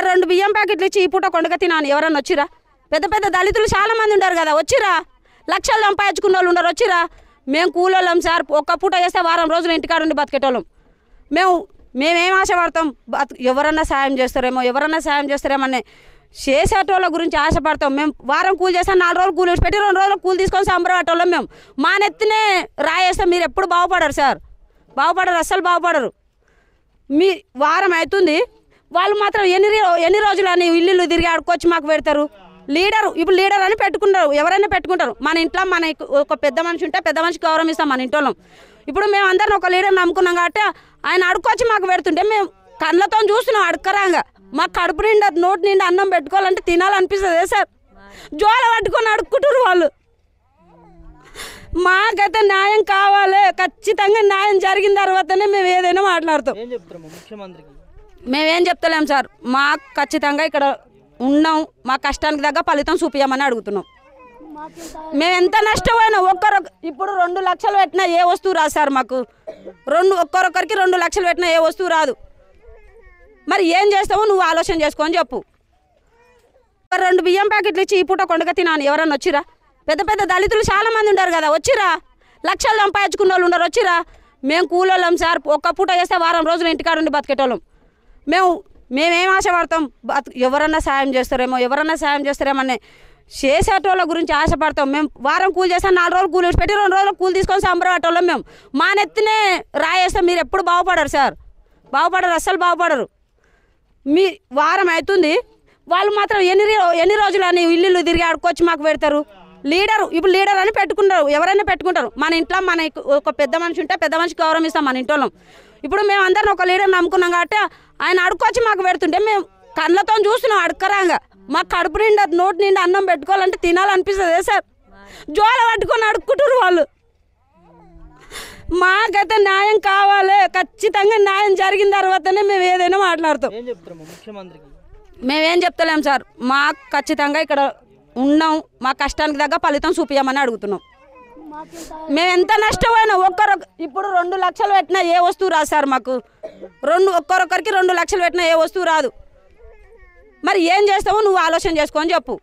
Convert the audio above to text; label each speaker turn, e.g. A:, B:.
A: 2 బియ్యం ప్యాకెట్లు ఇచ్చి ఈ పూట కొండక తినాని ఎవరన్నా వచ్చిరా? పెద్ద పెద్ద దళితులు చాలా మంది ఉంటారు కదా, వచ్చిరా? లక్షలు సంపాదించుకున్న వాళ్ళు ఉండరు, వచ్చిరా? మేము కూలోళ్ళం సార్, ఒక్క పూట చేస్తే వారం రోజులు ఇంటికాడ ఉండి బతికేటోళ్ళం. మేమేం ఆశపడతాం? ఎవరన్నా సాయం చేస్తారేమో అనే చేసేటోళ్ళ గురించి ఆశపడతాం. మేము వారం కూలి చేస్తాం, 4 రోజులు కూలి పెట్టి 2 రోజులు కూలి తీసుకొని సంబరపడేటోళ్ళం. మేము మా నెత్తినే రాయేస్తే మీరు ఎప్పుడు బాగుపడరు సార్, బాగుపడరు, అస్సలు బాగుపడరు. మీ వారం అవుతుంది, వాళ్ళు మాత్రం ఎన్ని రోజులు అని ఇల్లు తిరిగి ఆడుకొచ్చి మాకు పెడతారు. ఇప్పుడు లీడర్ అని పెట్టుకుంటారు, ఎవరైనా పెట్టుకుంటారు. మన ఇంట్లో ఒక పెద్ద మనిషి ఉంటే పెద్ద మనిషికి గౌరవం ఇస్తాం మన ఇంట్లో. ఇప్పుడు మేము అందరం ఒక లీడర్ నమ్ముకున్నాం కాబట్టి ఆయన అడుక్కొచ్చి మాకు పెడుతుంటే మేము కళ్ళతో చూస్తున్నాం అడక్కరాంగా. మాకు కడుపు నిండా నోటి నిండా అన్నం పెట్టుకోవాలంటే తినాలనిపిస్తుంది సార్. జోల పట్టుకొని అడుక్కుంటారు వాళ్ళు. మాకైతే న్యాయం కావాలి, ఖచ్చితంగా న్యాయం జరిగిన తర్వాతనే మేము ఏదైనా మాట్లాడతాం. మేమేం చెప్తలేం సార్, మాకు ఖచ్చితంగా ఇక్కడ ఉన్నాం, మా కష్టానికి తగ్గ ఫలితం చూపించమని అడుగుతున్నాం. మేము ఎంత నష్టపోయినా ఇప్పుడు 2 లక్షలు పెట్టినా ఏ వస్తువు రాదు సార్ మాకు. ఒక్కొక్కరికి 2 లక్షలు పెట్టినా ఏ వస్తువు రాదు. మరి ఏం చేస్తావో నువ్వు ఆలోచన చేసుకొని చెప్పు. 2 బియ్యం ప్యాకెట్లు ఇచ్చి ఈ పూట కొండక తినాని ఎవరన్నా వచ్చిరా? పెద్ద పెద్ద దళితులు చాలా మంది ఉంటారు కదా, వచ్చిరా? లక్షలు సంపాదించుకున్న వాళ్ళు ఉండరు, వచ్చిరా? మేము కూలోళ్ళం సార్, ఒక్క పూట చేస్తే వారం రోజులు ఇంటికాడ ఉండి బతికేటోళ్ళం. మేమేం ఆశపడతాం? ఎవరన్నా సాయం చేస్తారేమో అనే చేసేటోళ్ళ గురించి ఆశపడతాం. మేము వారం కూలి చేస్తాం, 4 రోజులు కూలి పెట్టి 2 రోజులు కూలి తీసుకొని సంబరపడేటోళ్ళం. మేము మా నెత్తినే రాయేస్తే మీరు ఎప్పుడు బాగుపడరు సార్, బాగుపడరు, అస్సలు బాగుపడరు. మీ వారం అవుతుంది, వాళ్ళు మాత్రం ఎన్ని రోజులు అని ఇల్లు తిరిగి ఆడుకొచ్చి మాకు పెడతారు. ఇప్పుడు లీడర్ అని పెట్టుకుంటారు, ఎవరైనా పెట్టుకుంటారు. మన ఇంట్లో ఒక పెద్ద మనిషి ఉంటే పెద్ద మనిషికి గౌరవం ఇస్తాం మన ఇంట్లో. ఇప్పుడు మేము అందరం ఒక లీడర్ నమ్ముకున్నాం కాబట్టి ఆయన అడుక్కొచ్చి మాకు పెడుతుంటే మేము కళ్ళతో చూస్తున్నాం అడక్కరాంగా. మాకు కడుపు నిండా నోటి నిండా అన్నం పెట్టుకోవాలంటే తినాలనిపిస్తుంది సార్. జోల పట్టుకొని అడుక్కుంటారు వాళ్ళు. మాకైతే న్యాయం కావాలి, ఖచ్చితంగా న్యాయం జరిగిన తర్వాతనే మేము ఏదైనా మాట్లాడతాం. మేమేం చెప్తలేం సార్, మాకు ఖచ్చితంగా ఇక్కడ ఉన్నాం, మా కష్టానికి తగ్గ ఫలితం చూపించమని అడుగుతున్నాం. మేము ఎంత నష్టపోయినా ఇప్పుడు 2 లక్షలు పెట్టినా ఏ వస్తువు రాదు సార్ మాకు. ఒక్కొక్కరికి 2 లక్షలు పెట్టినా ఏ వస్తువు రాదు. మరి ఏం చేస్తావో నువ్వు ఆలోచన చేసుకొని చెప్పు.